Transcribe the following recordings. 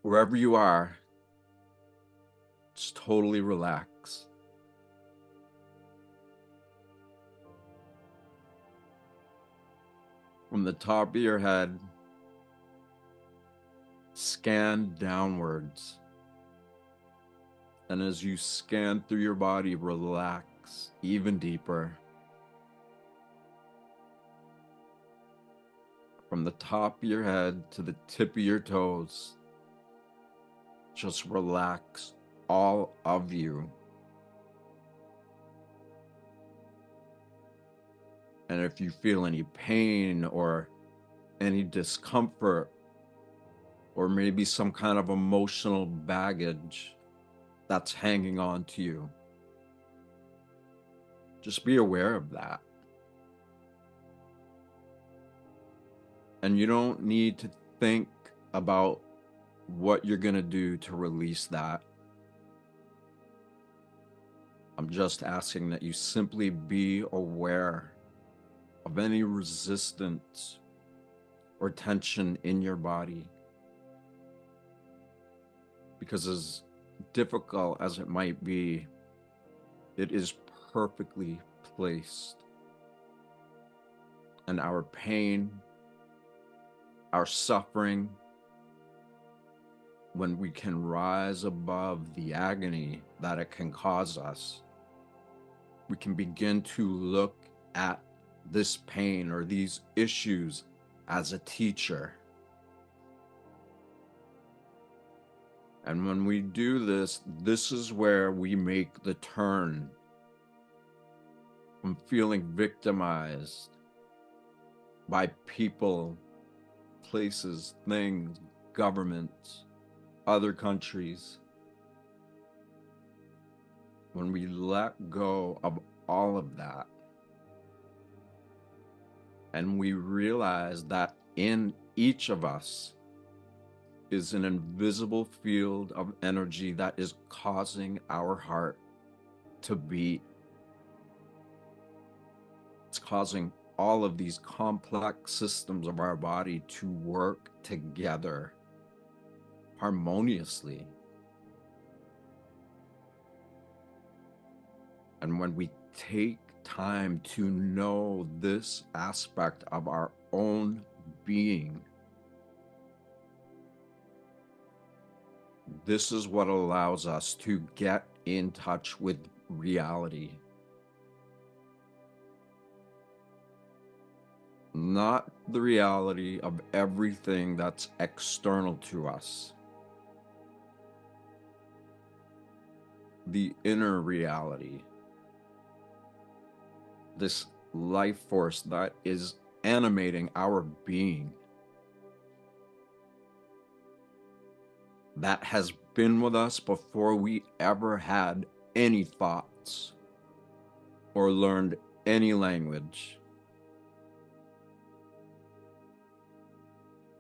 Wherever you are, just totally relax. From the top of your head, scan downwards. And as you scan through your body, relax even deeper. From the top of your head to the tip of your toes, just relax all of you. And if you feel any pain or any discomfort, or maybe some kind of emotional baggage that's hanging on to you, just be aware of that. And you don't need to think about what you're going to do to release that. I'm just asking that you simply be aware of any resistance or tension in your body. Because as difficult as it might be, it is perfectly placed. And our pain, our suffering, when we can rise above the agony that it can cause us, we can begin to look at this pain or these issues as a teacher. And when we do this, this is where we make the turn from feeling victimized by people, places, things, governments, other countries. When we let go of all of that, and we realize that in each of us is an invisible field of energy that is causing our heart to beat. It's causing all of these complex systems of our body to work together harmoniously. And when we take time to know this aspect of our own being, this is what allows us to get in touch with reality. Not the reality of everything that's external to us. The inner reality. This life force that is animating our being. That has been with us before we ever had any thoughts or learned any language.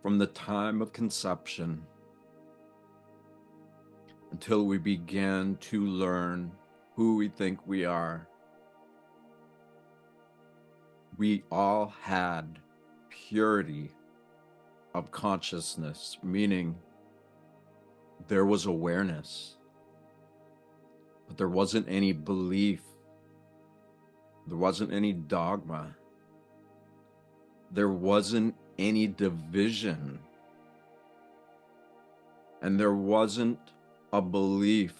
From the time of conception until we begin to learn who we think we are, we all had purity of consciousness, meaning there was awareness, but there wasn't any belief. There wasn't any dogma. There wasn't any division. And there wasn't a belief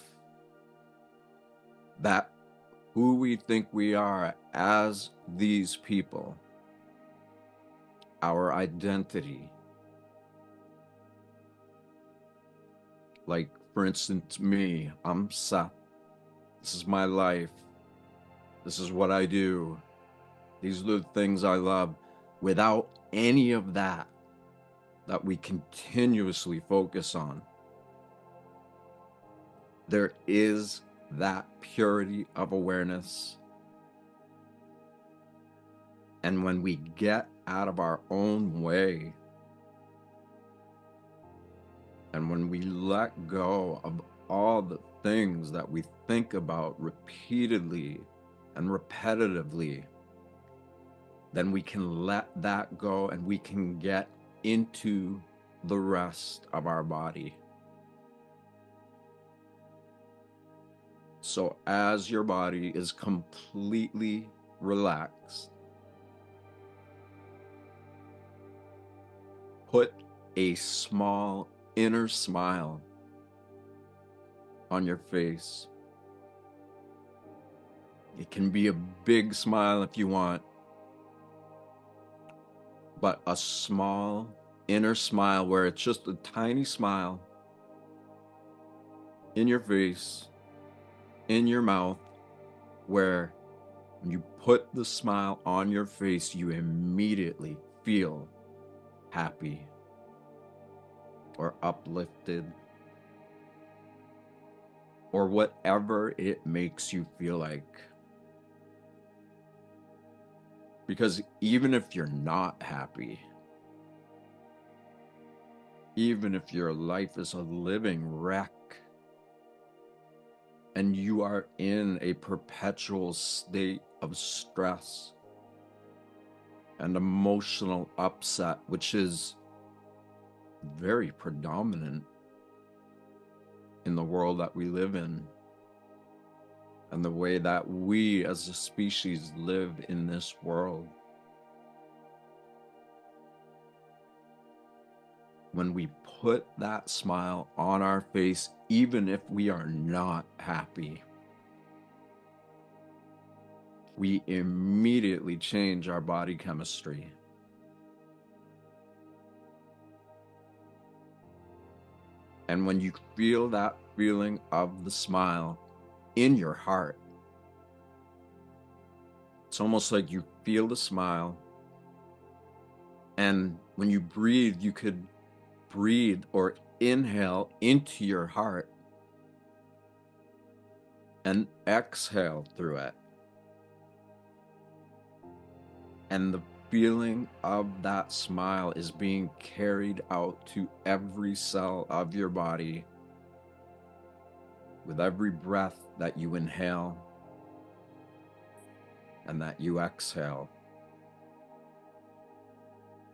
that who we think we are as these people, our identity. Like, for instance, me, I'm Seth. This is my life. This is what I do. These are the things I love. Without any of that we continuously focus on, there is that purity of awareness. And when we get out of our own way, and when we let go of all the things that we think about repeatedly and repetitively, then we can let that go and we can get into the rest of our body. So as your body is completely relaxed, put a small inner smile on your face. It can be a big smile if you want, but a small inner smile where it's just a tiny smile in your face, in your mouth, where when you put the smile on your face, you immediately feel happy or uplifted or whatever it makes you feel like. Because even if you're not happy, even if your life is a living wreck and you are in a perpetual state of stress and emotional upset, which is very predominant in the world that we live in and the way that we as a species live in this world. When we put that smile on our face, even if we are not happy, we immediately change our body chemistry. And when you feel that feeling of the smile in your heart, it's almost like you feel the smile. And when you breathe, you could breathe or inhale into your heart and exhale through it. And the feeling of that smile is being carried out to every cell of your body with every breath that you inhale and that you exhale.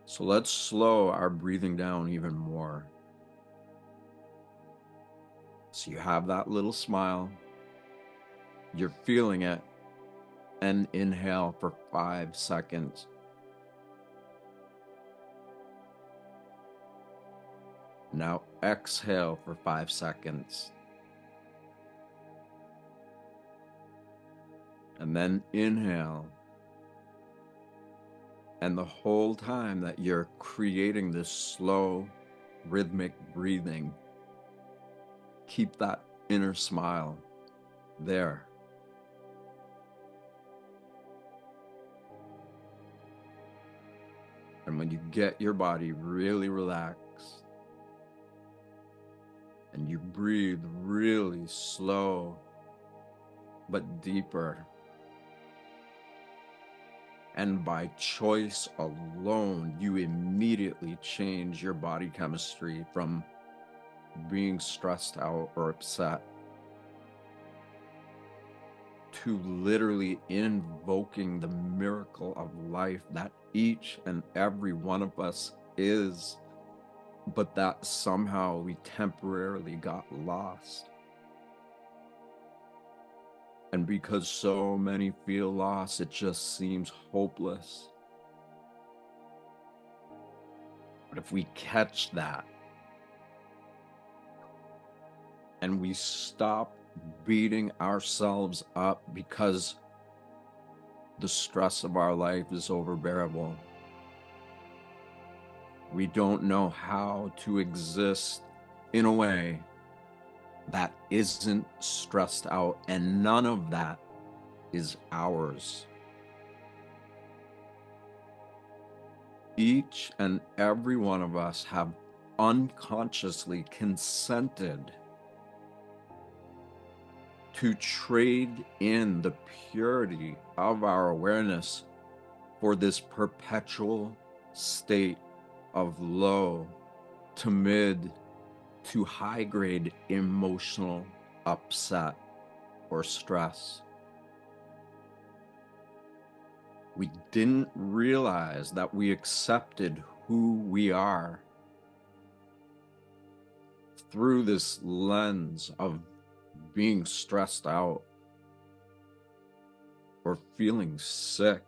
So let's slow our breathing down even more. So you have that little smile, you're feeling it, and inhale for 5 seconds. Now exhale for 5 seconds. And then inhale. And the whole time that you're creating this slow, rhythmic breathing, keep that inner smile there. And when you get your body really relaxed and you breathe really slow but deeper, and by choice alone, you immediately change your body chemistry from being stressed out or upset to literally invoking the miracle of life that each and every one of us is, but that somehow we temporarily got lost. And because so many feel lost, it just seems hopeless. But if we catch that and we stop beating ourselves up because the stress of our life is overbearable, we don't know how to exist in a way that isn't stressed out, and none of that is ours. Each and every one of us have unconsciously consented to trade in the purity of our awareness for this perpetual state of low to mid to high grade emotional upset or stress. We didn't realize that we accepted who we are through this lens of being stressed out or feeling sick.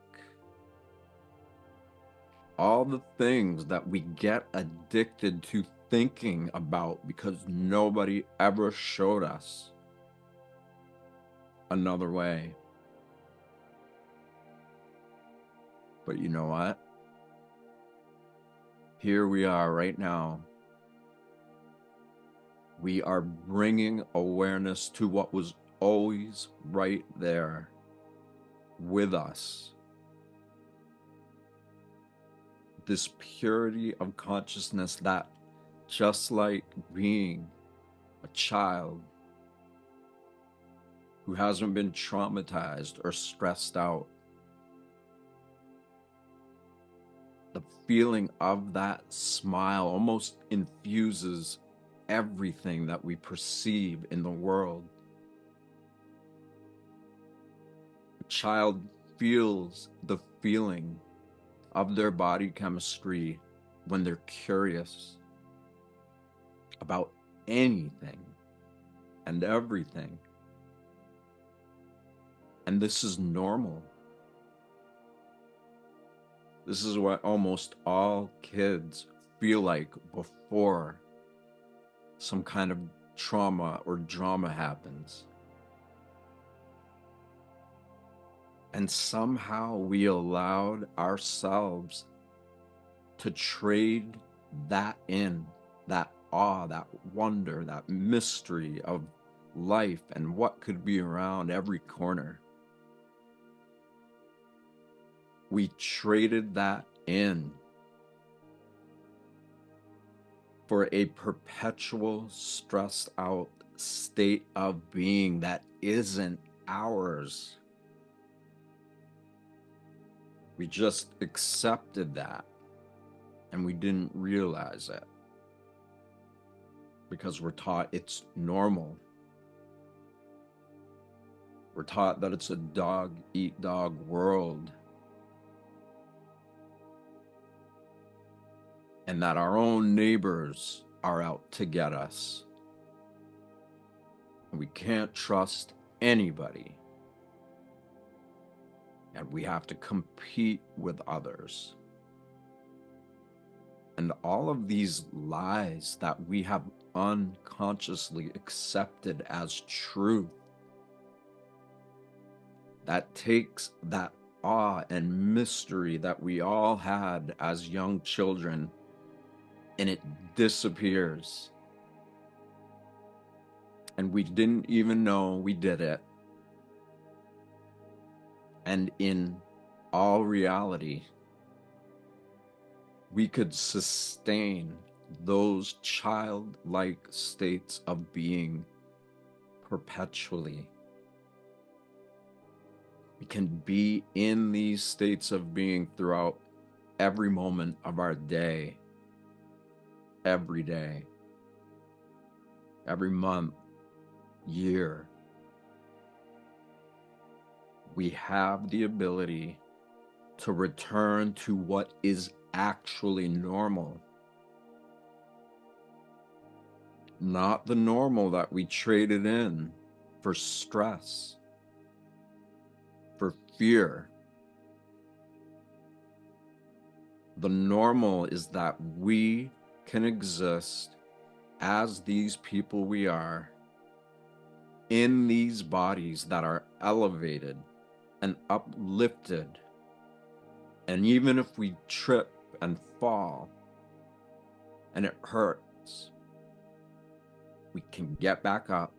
All the things that we get addicted to thinking about because nobody ever showed us another way. But you know what? Here we are right now. We are bringing awareness to what was always right there with us. This purity of consciousness that, just like being a child who hasn't been traumatized or stressed out, the feeling of that smile almost infuses everything that we perceive in the world. A child feels the feeling of their body chemistry when they're curious about anything and everything. And this is normal. This is what almost all kids feel like before some kind of trauma or drama happens. And somehow we allowed ourselves to trade that in, that awe, that wonder, that mystery of life and what could be around every corner. We traded that in for a perpetual stressed out state of being that isn't ours. We just accepted that and we didn't realize it because we're taught it's normal. We're taught that it's a dog-eat-dog world and that our own neighbors are out to get us. And we can't trust anybody. And we have to compete with others. And all of these lies that we have unconsciously accepted as truth, that takes that awe and mystery that we all had as young children, and it disappears. And we didn't even know we did it. And in all reality, we could sustain those childlike states of being perpetually. We can be in these states of being throughout every moment of our day, every day, every month, year. We have the ability to return to what is actually normal. Not the normal that we traded in for stress, for fear. The normal is that we can exist as these people we are in these bodies that are elevated and uplifted. And even if we trip and fall and it hurts, we can get back up.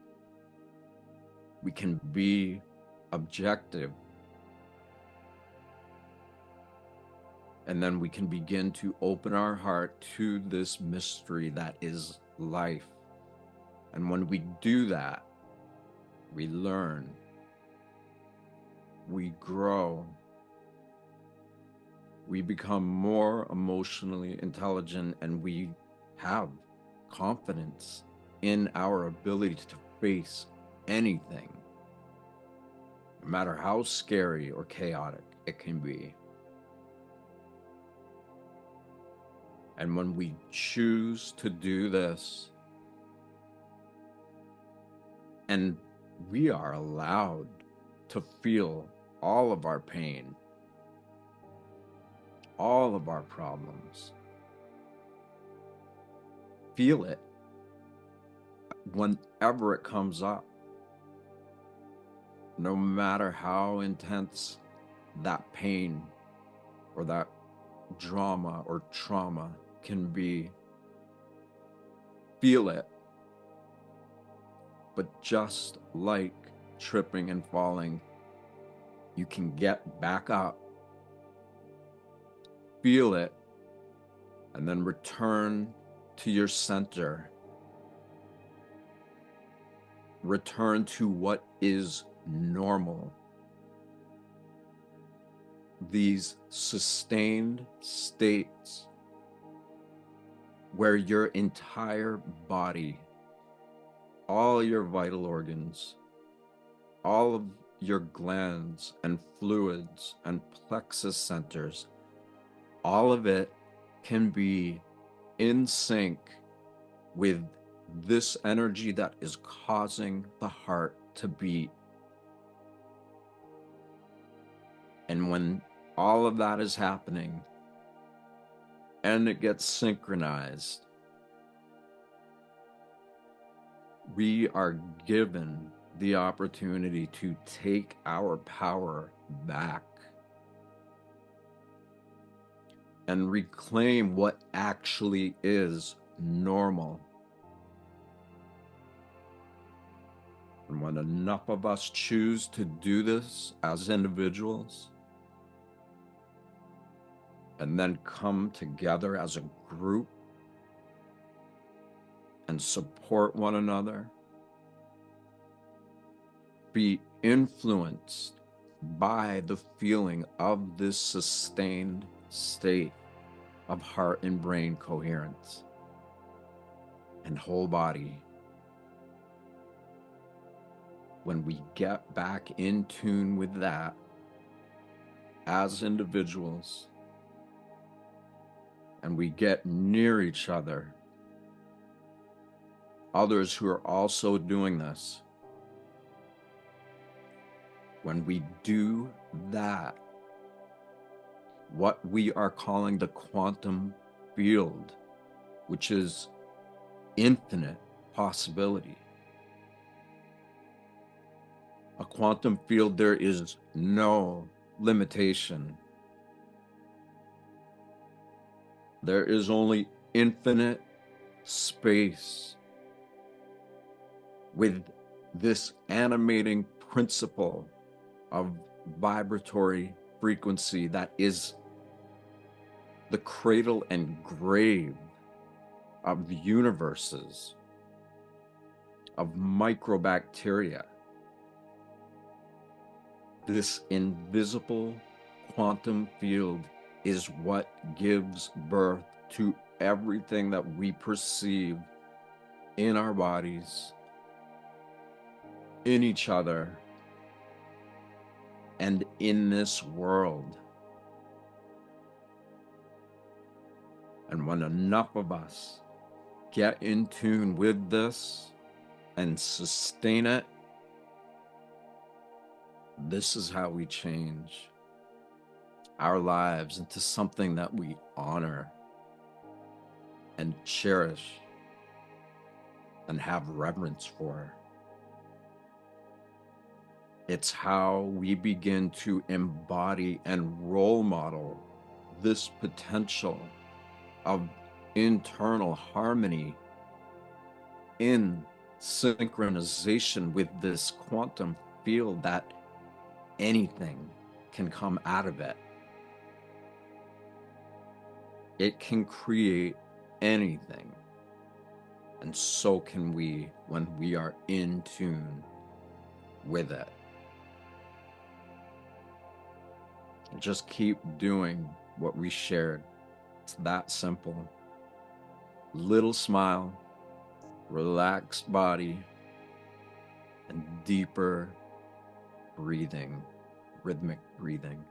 We can be objective. And then we can begin to open our heart to this mystery that is life. And when we do that, we learn, we grow, we become more emotionally intelligent, and we have confidence in our ability to face anything, no matter how scary or chaotic it can be. And when we choose to do this and we are allowed to feel all of our pain, all of our problems. Feel it whenever it comes up, no matter how intense that pain or that drama or trauma can be. Feel it. But just like tripping and falling, you can get back up, feel it, and then return to your center. Return to what is normal. These sustained states where your entire body, all your vital organs, all of your glands and fluids and plexus centers, all of it can be in sync with this energy that is causing the heart to beat. And when all of that is happening and it gets synchronized, we are given the opportunity to take our power back and reclaim what actually is normal. And when enough of us choose to do this as individuals, and then come together as a group and support one another, be influenced by the feeling of this sustained state of heart and brain coherence and whole body. When we get back in tune with that as individuals, and we get near each other, others who are also doing this, when we do that, what we are calling the quantum field, which is infinite possibility. A quantum field, there is no limitation. There is only infinite space with this animating principle of vibratory frequency that is the cradle and grave of the universes, of microbacteria. This invisible quantum field is what gives birth to everything that we perceive in our bodies, in each other, and in this world. And when enough of us get in tune with this and sustain it, this is how we change our lives into something that we honor and cherish and have reverence for. It's how we begin to embody and role model this potential of internal harmony in synchronization with this quantum field, that anything can come out of it. It can create anything. And so can we when we are in tune with it. And just keep doing what we shared. It's that simple. Little smile, relaxed body, and deeper breathing, rhythmic breathing.